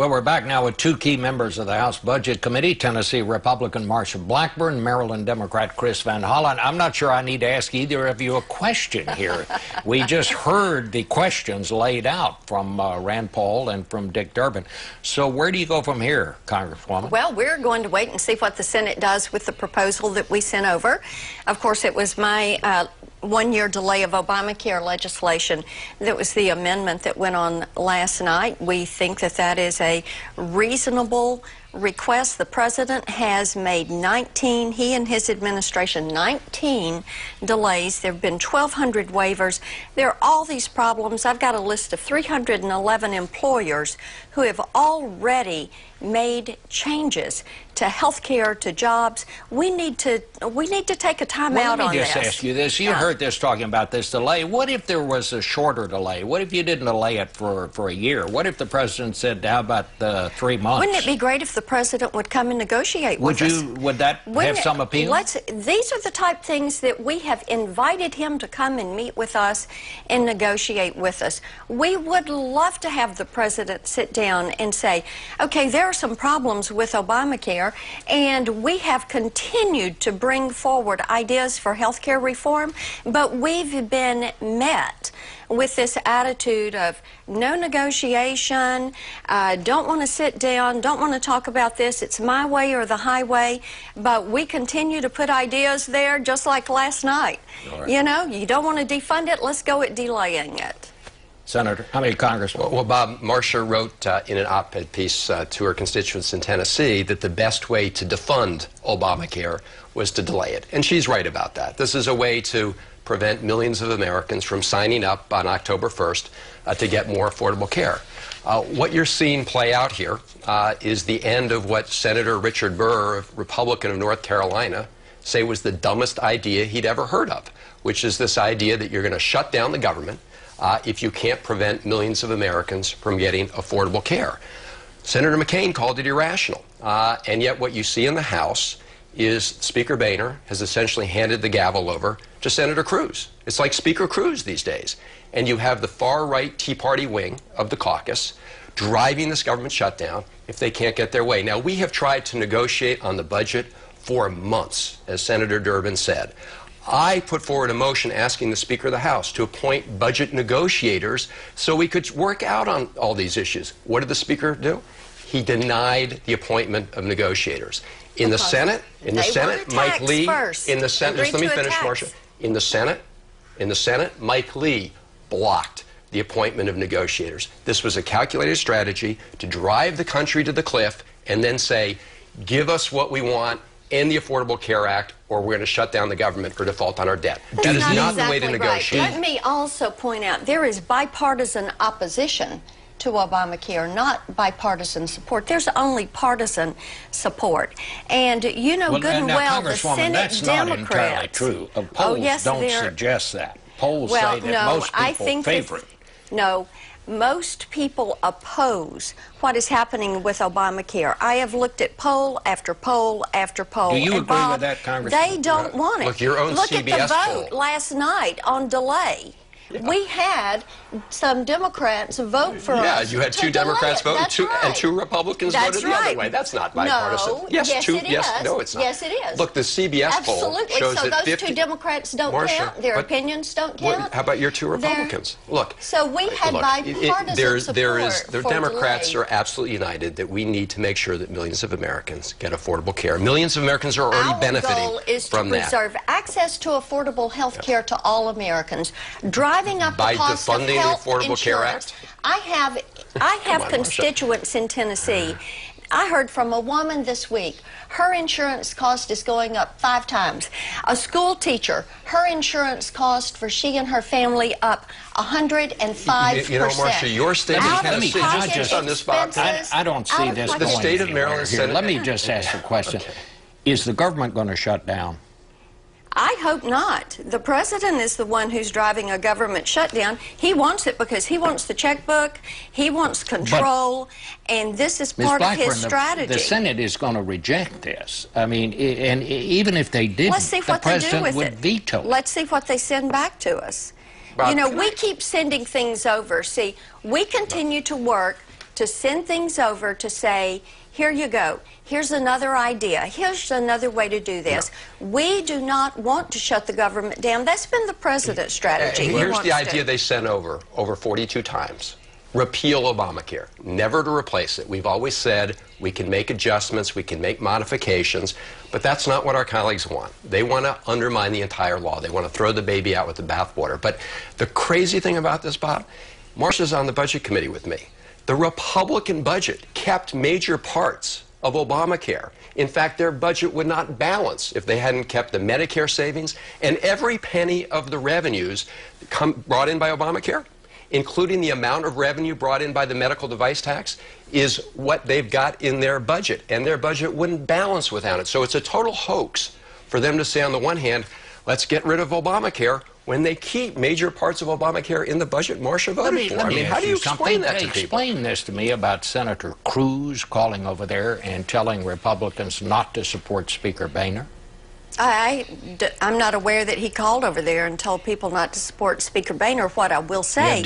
Well, we're back now with two key members of the House Budget Committee, Tennessee Republican Marsha Blackburn, Maryland Democrat Chris Van Hollen. I'm not sure I need to ask either of you a question here. We just heard the questions laid out from Rand Paul and from Dick Durbin. So where do you go from here, Congresswoman? Well, we're going to wait and see what the Senate does with the proposal that we sent over. Of course, it was my one-year delay of Obamacare legislation that was the amendment that went on last night. We think that that is a reasonable request. The president has made 19, he and his administration, 19 delays. There have been 1,200 waivers. There are all these problems. I've got a list of 311 employers who have already made changes to health care, to jobs. We need to take a time out on this. Let me just ask you this. You heard this talking about this delay. What if there was a shorter delay? What if you didn't delay it for a year? What if the president said, how about 3 months? Wouldn't it be great if the president would come and negotiate with us? Would that have some appeal? These are the type things that we have invited him to come and meet with us and negotiate with us. We would love to have the president sit down and say, okay, there are some problems with Obamacare, and we have continued to bring forward ideas for health care reform, but we've been met with this attitude of no negotiation, don't want to sit down, don't want to talk about this, it's my way or the highway, but we continue to put ideas there just like last night. Right. You know, you don't want to defund it, let's go at delaying it. Senator, how many Congressmen? Well, Bob, Marsha wrote in an op-ed piece to her constituents in Tennessee that the best way to defund Obamacare was to delay it. And she's right about that. This is a way to prevent millions of Americans from signing up on October 1st to get more affordable care. What you're seeing play out here is the end of what Senator Richard Burr, a Republican of North Carolina, say was the dumbest idea he'd ever heard of, which is this idea that you're going to shut down the government if you can't prevent millions of Americans from getting affordable care. Senator McCain called it irrational. And yet what you see in the House is Speaker Boehner has essentially handed the gavel over to Senator Cruz. It's like Speaker Cruz these days. And you have the far-right Tea Party wing of the caucus driving this government shutdown if they can't get their way. Now, we have tried to negotiate on the budget for months, as Senator Durbin said. I put forward a motion asking the Speaker of the House to appoint budget negotiators so we could work out on all these issues. What did the Speaker do? He denied the appointment of negotiators. In the Senate, Mike Lee, in the Senate, just let me finish, Marsha. In the Senate, Mike Lee blocked the appointment of negotiators. This was a calculated strategy to drive the country to the cliff and then say, give us what we want, end the Affordable Care Act, or we're going to shut down the government or default on our debt. That is not the way to negotiate. Let me also point out, there is bipartisan opposition to Obamacare, not bipartisan support. There's only partisan support. And you know good and well the Senate that's Democrats... not entirely true. Polls don't suggest that. Polls say that most people favor it. No, most people oppose what is happening with Obamacare. I have looked at poll after poll after poll. Do you agree with that, Congressman? They don't want it. Look, your own CBS at the vote poll last night on delay. Yeah. We had some Democrats vote for us. Yeah, you had two Democrats vote and two Republicans voted the other way. That's not bipartisan. No, yes, it is. No, it's not. Yes, it is. Look, the CBS poll shows so that those two Democrats don't count. Their opinions don't count. How about your two Republicans? Look. So we had bipartisan support the Democrats are absolutely united that we need to make sure that millions of Americans get affordable care. Millions of Americans are already benefiting from that. Our goal is to preserve access to affordable health care to all Americans. Driving up the cost of health insurance. I have constituents in Tennessee. I heard from a woman this week, her insurance cost is going up 5 times. A school teacher, her insurance cost for she and her family up 105%. You know, Marsha, your state of Tennessee, just on this box. I don't see this going the state of Maryland here. Let me just ask a question. Okay. Is the government going to shut down? I hope not. The president is the one who's driving a government shutdown. He wants it because he wants the checkbook, he wants control, and this is part of his strategy. The Senate is going to reject this. I mean, and even if they didn't, the president would veto it. Let's see what they send back to us. You know, we keep sending things over. See, we continue to work to send things over to say, here you go. Here's another idea. Here's another way to do this. No. We do not want to shut the government down. That's been the president's strategy. Here's the idea they sent over 42 times. Repeal Obamacare, never to replace it. We've always said we can make adjustments, we can make modifications, but that's not what our colleagues want. They want to undermine the entire law. They want to throw the baby out with the bathwater. But the crazy thing about this, Bob, Marsha's on the Budget Committee with me. The Republican budget kept major parts of Obamacare. In fact, their budget would not balance if they hadn't kept the Medicare savings and every penny of the revenues brought in by Obamacare, including the amount of revenue brought in by the medical device tax, is what they've got in their budget. And their budget wouldn't balance without it. So it's a total hoax for them to say, on the one hand, let's get rid of Obamacare, when they keep major parts of Obamacare in the budget Marsha voted for. I mean, how do you explain that to people? Explain this to me about Senator Cruz calling over there and telling Republicans not to support Speaker Boehner. I'm not aware that he called over there and told people not to support Speaker Boehner. What I will say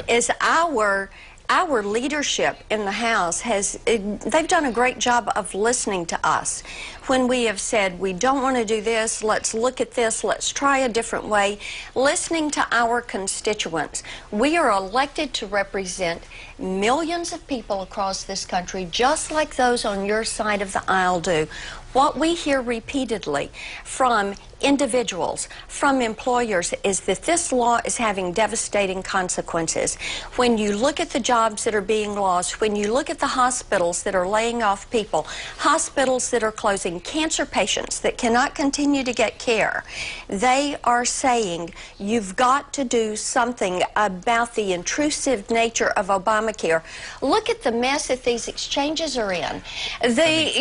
is our leadership in the House they've done a great job of listening to us. When we have said, we don't want to do this, let's look at this, let's try a different way, listening to our constituents. We are elected to represent millions of people across this country, just like those on your side of the aisle do. What we hear repeatedly from individuals, from employers, is that this law is having devastating consequences. When you look at the jobs that are being lost, when you look at the hospitals that are laying off people, hospitals that are closing, cancer patients that cannot continue to get care, they are saying you've got to do something about the intrusive nature of Obamacare. Look at the mess that these exchanges are in.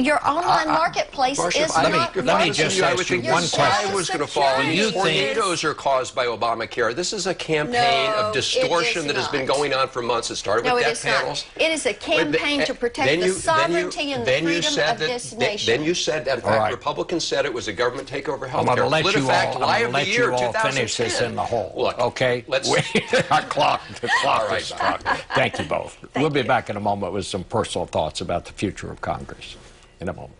Your online marketplace is not... Let me just ask you one question. Was going to fall. Tornadoes are caused by Obamacare. This is a campaign of distortion that has been going on for months. It started with death panels. It is a campaign to protect the sovereignty and the freedom of this nation. Then you said that, in fact, Republicans said it was a government takeover health care. I'm going to let you all finish this in the hole. Look, okay? The clock is struck. Thank you both. We'll be back in a moment with some personal thoughts about the future of Congress. In a moment.